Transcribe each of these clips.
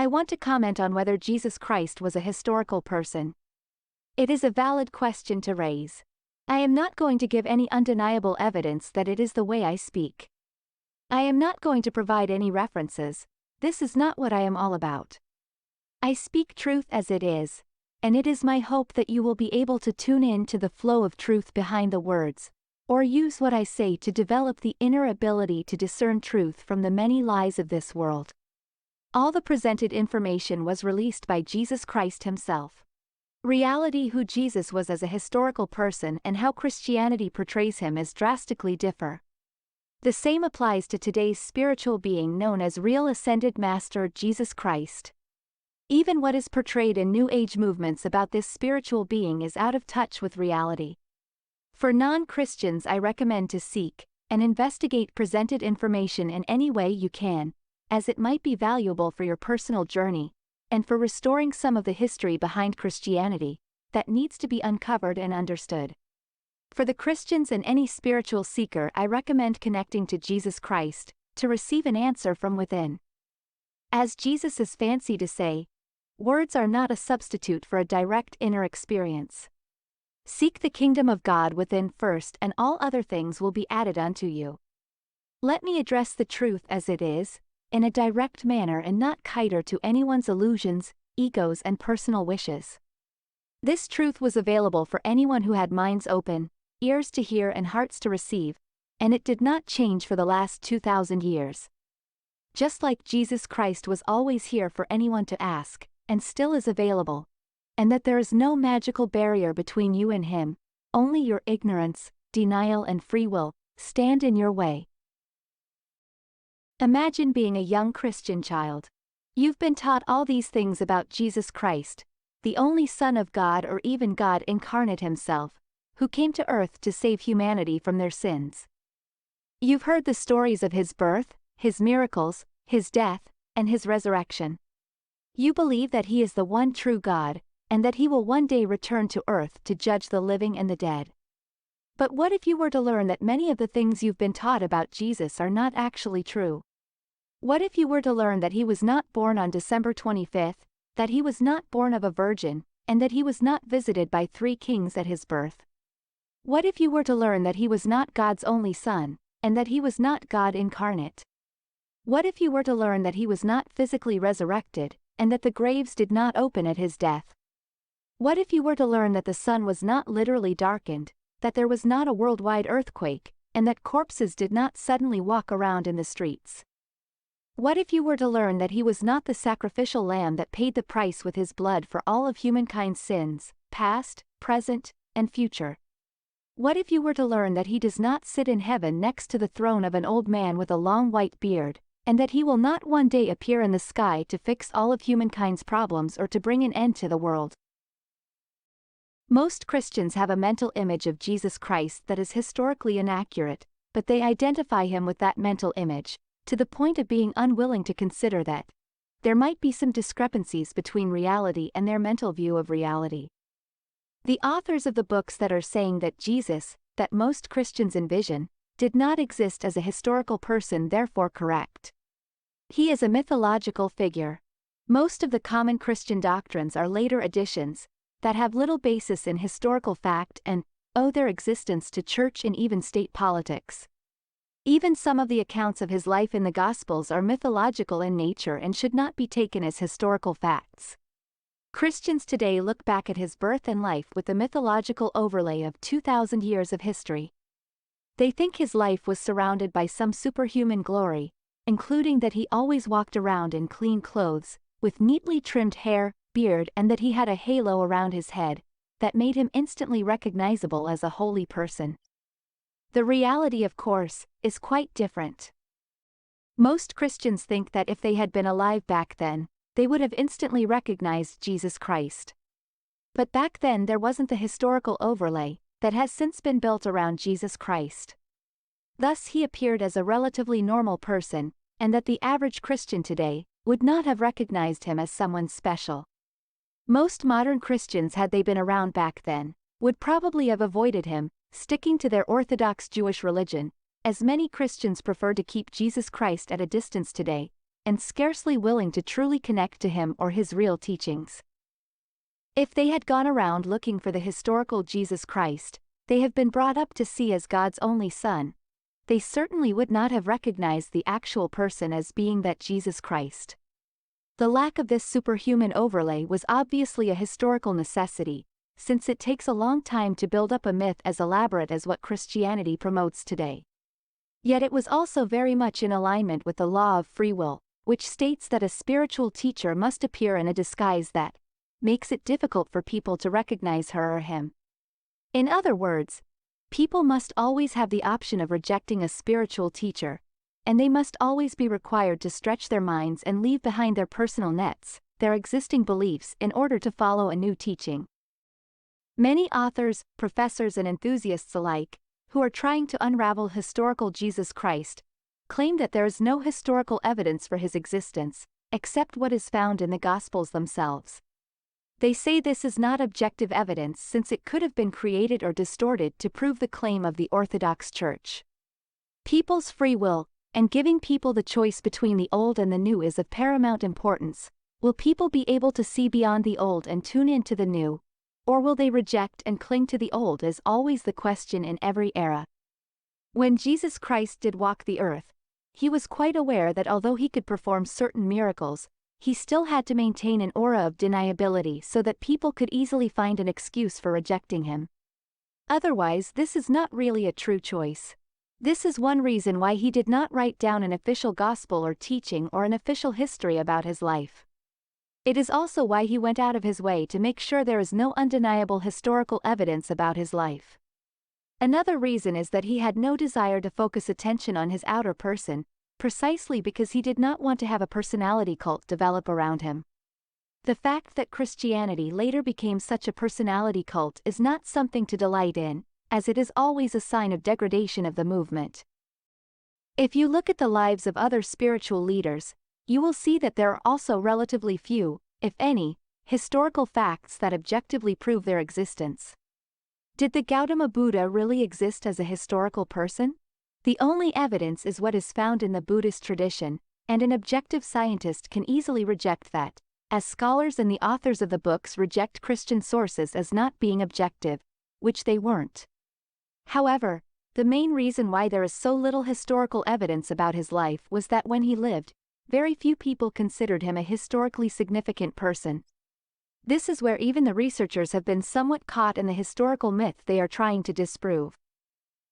I want to comment on whether Jesus Christ was a historical person. It is a valid question to raise. I am not going to give any undeniable evidence that it is the way I speak. I am not going to provide any references. This is not what I am all about. I speak truth as it is, and it is my hope that you will be able to tune in to the flow of truth behind the words, or use what I say to develop the inner ability to discern truth from the many lies of this world. All the presented information was released by Jesus Christ himself. Reality: who Jesus was as a historical person and how Christianity portrays him as drastically differ. The same applies to today's spiritual being known as real ascended Master Jesus Christ. Even what is portrayed in New Age movements about this spiritual being is out of touch with reality. For non-Christians, I recommend to seek and investigate presented information in any way you can, as it might be valuable for your personal journey, and for restoring some of the history behind Christianity that needs to be uncovered and understood. For the Christians and any spiritual seeker, I recommend connecting to Jesus Christ to receive an answer from within. As Jesus is fancy to say, words are not a substitute for a direct inner experience. Seek the kingdom of God within first, and all other things will be added unto you. Let me address the truth as it is, in a direct manner, and not cater to anyone's illusions, egos, and personal wishes. This truth was available for anyone who had minds open, ears to hear and hearts to receive, and it did not change for the last 2,000 years. Just like Jesus Christ was always here for anyone to ask, and still is available, and that there is no magical barrier between you and him, only your ignorance, denial, and free will stand in your way. Imagine being a young Christian child. You've been taught all these things about Jesus Christ, the only Son of God, or even God incarnate himself, who came to earth to save humanity from their sins. You've heard the stories of his birth, his miracles, his death, and his resurrection. You believe that he is the one true God, and that he will one day return to earth to judge the living and the dead. But what if you were to learn that many of the things you've been taught about Jesus are not actually true? What if you were to learn that he was not born on December 25th, that he was not born of a virgin, and that he was not visited by 3 kings at his birth? What if you were to learn that he was not God's only Son, and that he was not God incarnate? What if you were to learn that he was not physically resurrected, and that the graves did not open at his death? What if you were to learn that the sun was not literally darkened, that there was not a worldwide earthquake, and that corpses did not suddenly walk around in the streets? What if you were to learn that he was not the sacrificial lamb that paid the price with his blood for all of humankind's sins, past, present, and future? What if you were to learn that he does not sit in heaven next to the throne of an old man with a long white beard, and that he will not one day appear in the sky to fix all of humankind's problems or to bring an end to the world? Most Christians have a mental image of Jesus Christ that is historically inaccurate, but they identify him with that mental image, to the point of being unwilling to consider that there might be some discrepancies between reality and their mental view of reality. The authors of the books that are saying that Jesus, that most Christians envision, did not exist as a historical person, therefore correct. He is a mythological figure. Most of the common Christian doctrines are later additions that have little basis in historical fact and owe their existence to church and even state politics. Even some of the accounts of his life in the Gospels are mythological in nature and should not be taken as historical facts. Christians today look back at his birth and life with the mythological overlay of 2,000 years of history. They think his life was surrounded by some superhuman glory, including that he always walked around in clean clothes, with neatly trimmed hair, beard, and that he had a halo around his head that made him instantly recognizable as a holy person. The reality, of course, is quite different. Most Christians think that if they had been alive back then, they would have instantly recognized Jesus Christ. But back then there wasn't the historical overlay that has since been built around Jesus Christ. Thus he appeared as a relatively normal person, and that the average Christian today would not have recognized him as someone special. Most modern Christians, had they been around back then, would probably have avoided him, sticking to their Orthodox Jewish religion, as many Christians prefer to keep Jesus Christ at a distance today, and scarcely willing to truly connect to him or his real teachings. If they had gone around looking for the historical Jesus Christ, they have been brought up to see as God's only Son, they certainly would not have recognized the actual person as being that Jesus Christ. The lack of this superhuman overlay was obviously a historical necessity, since it takes a long time to build up a myth as elaborate as what Christianity promotes today. Yet it was also very much in alignment with the law of free will, which states that a spiritual teacher must appear in a disguise that makes it difficult for people to recognize her or him. In other words, people must always have the option of rejecting a spiritual teacher, and they must always be required to stretch their minds and leave behind their personal nets, their existing beliefs, in order to follow a new teaching. Many authors, professors, and enthusiasts alike, who are trying to unravel historical Jesus Christ, claim that there is no historical evidence for his existence, except what is found in the Gospels themselves. They say this is not objective evidence since it could have been created or distorted to prove the claim of the Orthodox Church. People's free will, and giving people the choice between the old and the new, is of paramount importance. Will people be able to see beyond the old and tune into the new? Or will they reject and cling to the old, is always the question in every era. When Jesus Christ did walk the earth, he was quite aware that although he could perform certain miracles, he still had to maintain an aura of deniability so that people could easily find an excuse for rejecting him. Otherwise, this is not really a true choice. This is one reason why he did not write down an official gospel or teaching or an official history about his life. It is also why he went out of his way to make sure there is no undeniable historical evidence about his life. Another reason is that he had no desire to focus attention on his outer person, precisely because he did not want to have a personality cult develop around him. The fact that Christianity later became such a personality cult is not something to delight in, as it is always a sign of degradation of the movement. If you look at the lives of other spiritual leaders, you will see that there are also relatively few, if any, historical facts that objectively prove their existence. Did the Gautama Buddha really exist as a historical person? The only evidence is what is found in the Buddhist tradition, and an objective scientist can easily reject that, as scholars and the authors of the books reject Christian sources as not being objective, which they weren't. However, the main reason why there is so little historical evidence about his life was that when he lived, very few people considered him a historically significant person. This is where even the researchers have been somewhat caught in the historical myth they are trying to disprove.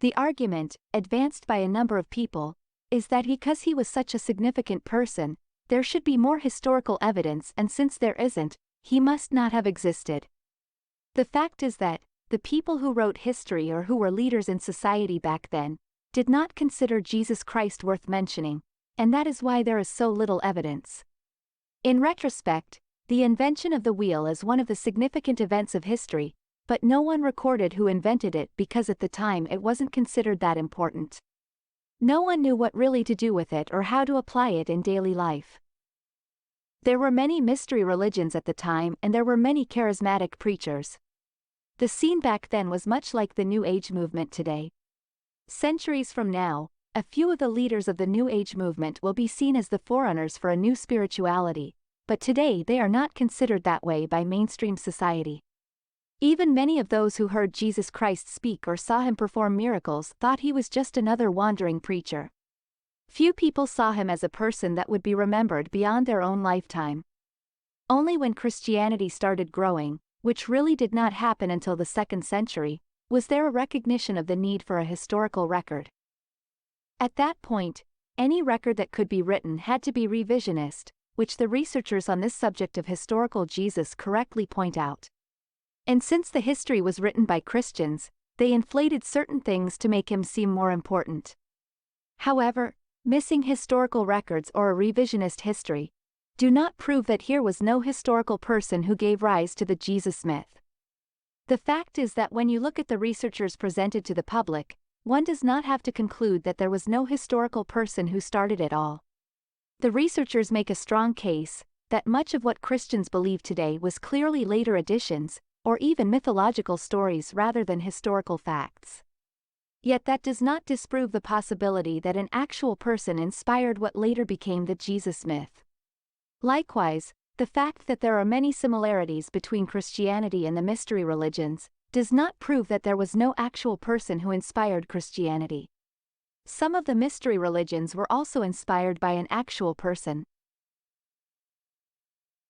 The argument, advanced by a number of people, is that because he was such a significant person, there should be more historical evidence, and since there isn't, he must not have existed. The fact is that the people who wrote history or who were leaders in society back then did not consider Jesus Christ worth mentioning, and that is why there is so little evidence. In retrospect, the invention of the wheel is one of the significant events of history, but no one recorded who invented it because at the time it wasn't considered that important. No one knew what really to do with it or how to apply it in daily life. There were many mystery religions at the time, and there were many charismatic preachers. The scene back then was much like the New Age movement today. Centuries from now, a few of the leaders of the New Age movement will be seen as the forerunners for a new spirituality, but today they are not considered that way by mainstream society. Even many of those who heard Jesus Christ speak or saw him perform miracles thought he was just another wandering preacher. Few people saw him as a person that would be remembered beyond their own lifetime. Only when Christianity started growing, which really did not happen until the 2nd century, was there a recognition of the need for a historical record. At that point, any record that could be written had to be revisionist, which the researchers on this subject of historical Jesus correctly point out. And since the history was written by Christians, they inflated certain things to make him seem more important. However, missing historical records or a revisionist history do not prove that here was no historical person who gave rise to the Jesus myth. The fact is that when you look at the researchers presented to the public, one does not have to conclude that there was no historical person who started it all. The researchers make a strong case that much of what Christians believe today was clearly later additions, or even mythological stories rather than historical facts. Yet that does not disprove the possibility that an actual person inspired what later became the Jesus myth. Likewise, the fact that there are many similarities between Christianity and the mystery religions does not prove that there was no actual person who inspired Christianity. Some of the mystery religions were also inspired by an actual person,